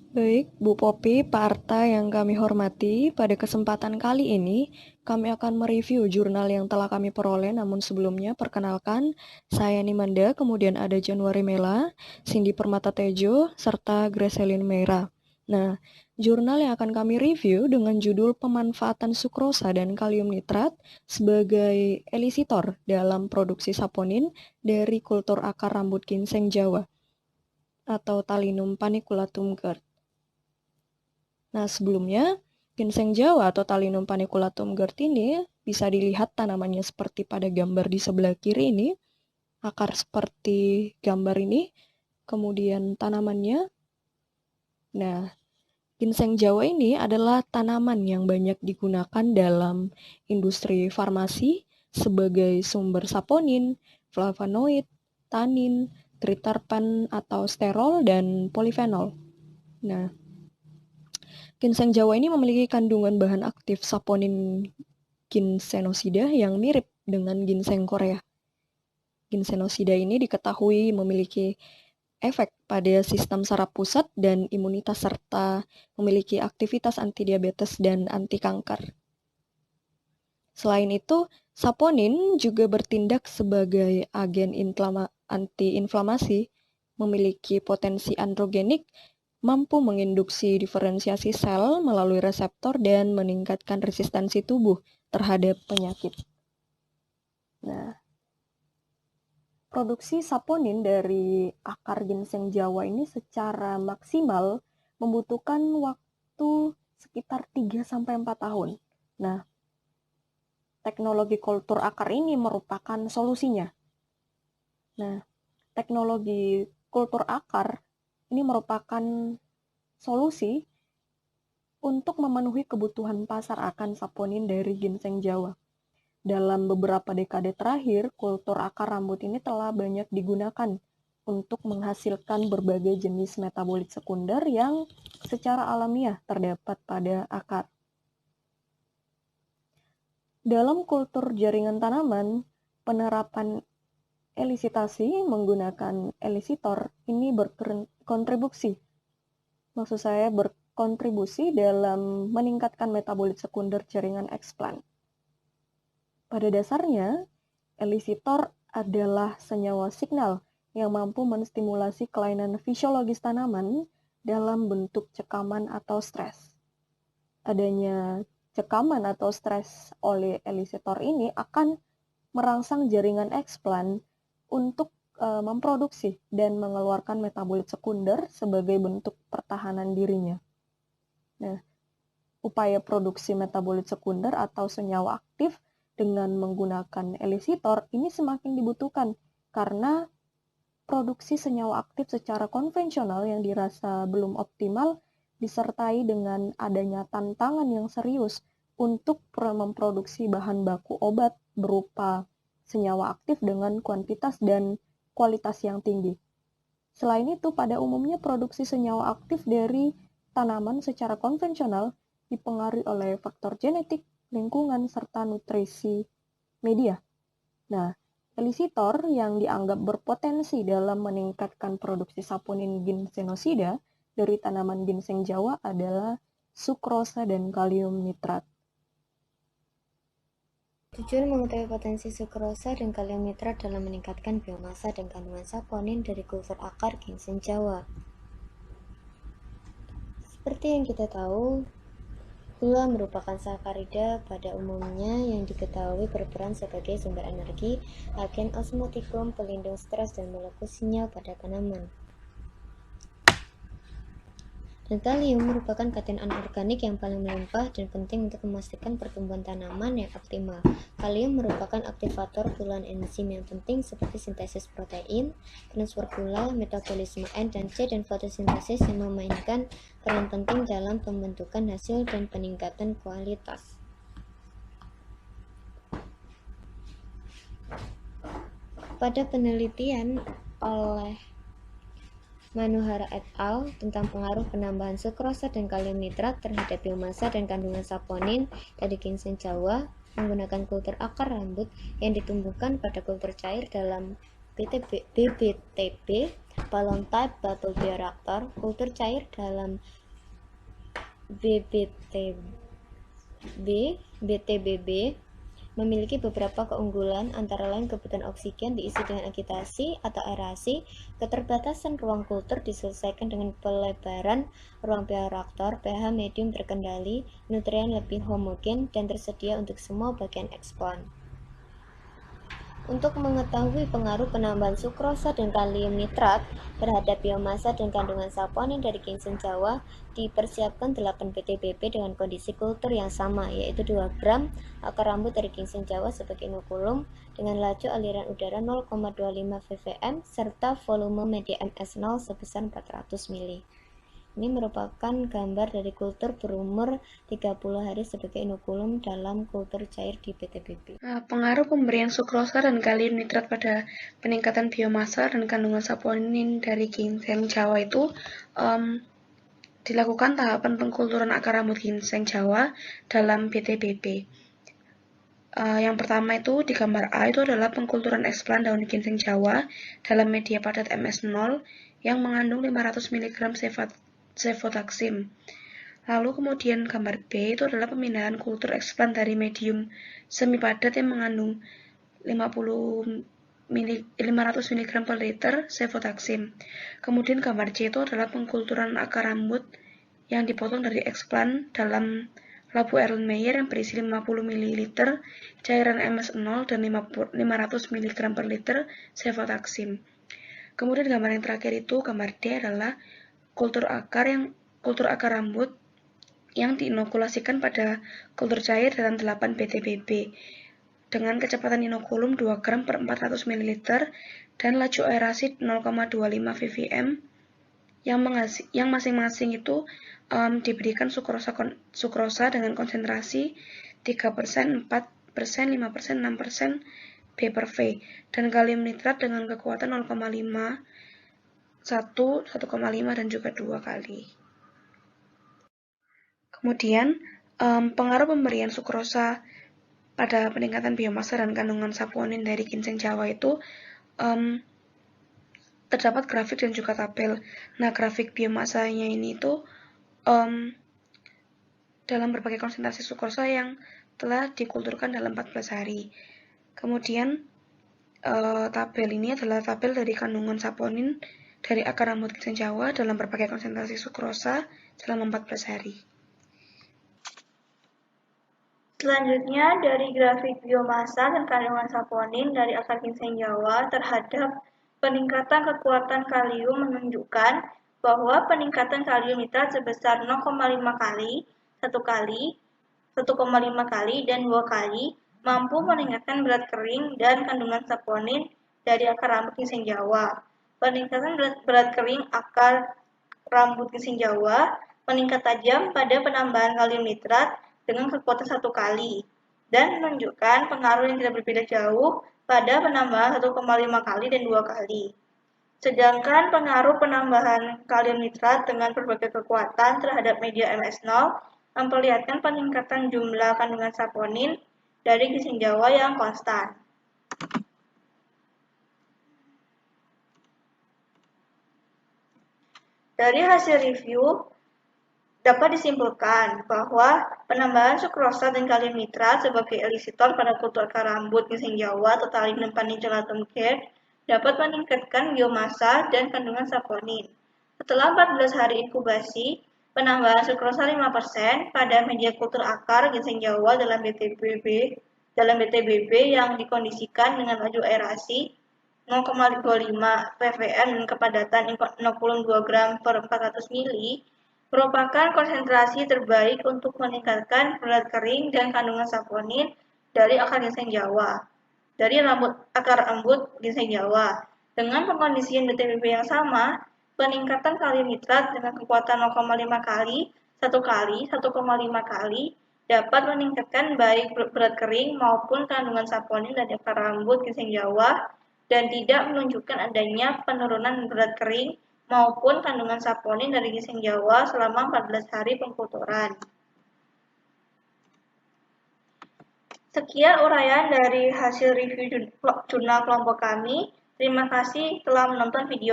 Baik, Bu Popi, Pak Arta yang kami hormati, pada kesempatan kali ini kami akan mereview jurnal yang telah kami peroleh, namun sebelumnya perkenalkan, saya Nimanda, kemudian ada Januari Mela, Cindy Permata Tejo, serta Gracelyn Meira. Nah, jurnal yang akan kami review dengan judul Pemanfaatan Sukrosa dan Kalium Nitrat sebagai elisitor dalam produksi saponin dari kultur akar rambut ginseng Jawa atau Talinum paniculatum Gerd. Nah, sebelumnya, ginseng Jawa atau Talinum paniculatum Gerd ini bisa dilihat tanamannya seperti pada gambar di sebelah kiri ini, akar seperti gambar ini, kemudian tanamannya. Nah, ginseng Jawa ini adalah tanaman yang banyak digunakan dalam industri farmasi sebagai sumber saponin, flavonoid, tanin, triterpen atau sterol, dan polifenol. Nah, ginseng Jawa ini memiliki kandungan bahan aktif saponin ginsenosida yang mirip dengan ginseng Korea. Ginsenosida ini diketahui memiliki efek pada sistem saraf pusat dan imunitas serta memiliki aktivitas antidiabetes dan anti kanker. Selain itu, saponin juga bertindak sebagai agen antiinflamasi, memiliki potensi androgenik, mampu menginduksi diferensiasi sel melalui reseptor dan meningkatkan resistensi tubuh terhadap penyakit. Nah, produksi saponin dari akar ginseng Jawa ini secara maksimal membutuhkan waktu sekitar 3-4 tahun. Nah, teknologi kultur akar ini merupakan solusinya. Nah, teknologi kultur akar ini merupakan solusi untuk memenuhi kebutuhan pasar akan saponin dari ginseng Jawa. Dalam beberapa dekade terakhir, kultur akar rambut ini telah banyak digunakan untuk menghasilkan berbagai jenis metabolit sekunder yang secara alamiah terdapat pada akar. Dalam kultur jaringan tanaman, penerapan elisitasi menggunakan elisitor ini berkontribusi dalam meningkatkan metabolit sekunder jaringan explant. Pada dasarnya, elisitor adalah senyawa signal yang mampu menstimulasi kelainan fisiologis tanaman dalam bentuk cekaman atau stres. Adanya cekaman atau stres oleh elisitor ini akan merangsang jaringan explant untuk memproduksi dan mengeluarkan metabolit sekunder sebagai bentuk pertahanan dirinya. Nah, upaya produksi metabolit sekunder atau senyawa aktif dengan menggunakan elisitor ini semakin dibutuhkan karena produksi senyawa aktif secara konvensional yang dirasa belum optimal disertai dengan adanya tantangan yang serius untuk memproduksi bahan baku obat berupa senyawa aktif dengan kuantitas dan kualitas yang tinggi. Selain itu, pada umumnya produksi senyawa aktif dari tanaman secara konvensional dipengaruhi oleh faktor genetik, lingkungan, serta nutrisi media. Nah, elisitor yang dianggap berpotensi dalam meningkatkan produksi saponin ginsenosida dari tanaman ginseng Jawa adalah sukrosa dan kalium nitrat. Tujuan mengetahui potensi sukrosa dan kalium nitrat dalam meningkatkan biomasa dan kandungan saponin dari kultur akar ginseng Jawa. Seperti yang kita tahu, gula merupakan sakarida pada umumnya yang diketahui berperan sebagai sumber energi, agen osmotikum, pelindung stres, dan molekul sinyal pada tanaman. Dan kalium merupakan kation anorganik yang paling melimpah dan penting untuk memastikan pertumbuhan tanaman yang optimal. Kalium merupakan aktivator puluhan enzim yang penting seperti sintesis protein, transfer gula, metabolisme N dan C, dan fotosintesis yang memainkan peran penting dalam pembentukan hasil dan peningkatan kualitas. Pada penelitian oleh Manohara et al. Tentang pengaruh penambahan sukrosa dan kalium nitrat terhadap biomasa dan kandungan saponin dari ginseng Jawa menggunakan kultur akar rambut yang ditumbuhkan pada kultur cair dalam BBTB, balloon type bottle bioreactor, kultur cair dalam BTBB memiliki beberapa keunggulan, antara lain kebutuhan oksigen diisi dengan agitasi atau aerasi, keterbatasan ruang kultur diselesaikan dengan pelebaran ruang bioreaktor, pH medium terkendali, nutrien lebih homogen, dan tersedia untuk semua bagian ekspon. Untuk mengetahui pengaruh penambahan sukrosa dan kalium nitrat terhadap biomasa dan kandungan saponin dari ginseng Jawa, dipersiapkan 8 BTBB dengan kondisi kultur yang sama, yaitu 2 gram akar rambut dari ginseng Jawa sebagai inokulum dengan laju aliran udara 0,25 ppm serta volume media MS0 sebesar 400 ml. Ini merupakan gambar dari kultur berumur 30 hari sebagai inokulum dalam kultur cair di BTBB. Pengaruh pemberian sukrosa dan kalium nitrat pada peningkatan biomasa dan kandungan saponin dari ginseng Jawa itu dilakukan tahapan pengkulturan akar rambut ginseng Jawa dalam BTBB. Yang pertama itu di gambar A itu adalah pengkulturan eksplan daun ginseng Jawa dalam media padat MS0 yang mengandung 500 mg cefotaxim. Lalu kemudian gambar B itu adalah pemindahan kultur eksplan dari medium semi padat yang mengandung 500 mg per liter cefotaxim. Kemudian gambar C itu adalah pengkulturan akar rambut yang dipotong dari eksplan dalam labu Erlenmeyer yang berisi 50 ml cairan MS0 dan 500 mg per liter cefotaxim. Kemudian gambar yang terakhir itu gambar D adalah kultur akar rambut yang diinokulasikan pada kultur cair dalam 8 BTBB dengan kecepatan inokulum 2 gram per 400 ml dan laju aerasi 0,25 ppm yang masing-masing itu diberikan sukrosa dengan konsentrasi 3%, 4%, 5%, 6% B per V dan kalium nitrat dengan kekuatan 0,5, 1,5 dan juga 2 kali. Kemudian pengaruh pemberian sukrosa pada peningkatan biomasa dan kandungan saponin dari ginseng Jawa itu terdapat grafik dan juga tabel. Nah, grafik biomasanya ini itu dalam berbagai konsentrasi sukrosa yang telah dikulturkan dalam 14 hari. Kemudian tabel ini adalah tabel dari kandungan saponin dari akar rambut ginseng Jawa dalam berbagai konsentrasi sukrosa selama 14 hari. Selanjutnya, dari grafik biomasa dan kandungan saponin dari akar ginseng Jawa terhadap peningkatan kekuatan kalium menunjukkan bahwa peningkatan kalium nitrat sebesar 0,5 kali, 1 kali, 1,5 kali, dan 2 kali mampu meningkatkan berat kering dan kandungan saponin dari akar rambut ginseng Jawa. Peningkatan berat kering akar rambut ginseng Jawa meningkat tajam pada penambahan kalium nitrat dengan kekuatan 1 kali dan menunjukkan pengaruh yang tidak berbeda jauh pada penambahan 1,5 kali dan 2 kali. Sedangkan pengaruh penambahan kalium nitrat dengan berbagai kekuatan terhadap media MS0 memperlihatkan peningkatan jumlah kandungan saponin dari ginseng Jawa yang konstan. Dari hasil review, dapat disimpulkan bahwa penambahan sukrosa dan kalium nitrat sebagai elisitor pada kultur akar rambut ginseng Jawa totaling dan paniculatum care dapat meningkatkan biomasa dan kandungan saponin. Setelah 14 hari inkubasi, penambahan sukrosa 5% pada media kultur akar ginseng Jawa dalam BTBB yang dikondisikan dengan laju aerasi 0,25 ppm dan kepadatan inokulum 2 gram per 400 ml merupakan konsentrasi terbaik untuk meningkatkan berat kering dan kandungan saponin dari akar ginseng Jawa, dari akar rambut ginseng Jawa. Dengan pengkondisian BTBB yang sama, peningkatan kalium nitrat dengan kekuatan 0,5 kali, 1 kali, 1,5 kali dapat meningkatkan baik berat kering maupun kandungan saponin dari akar rambut ginseng Jawa dan tidak menunjukkan adanya penurunan berat kering maupun kandungan saponin dari ginseng Jawa selama 14 hari pengkulturan. Sekian uraian dari hasil review jurnal kelompok kami. Terima kasih telah menonton video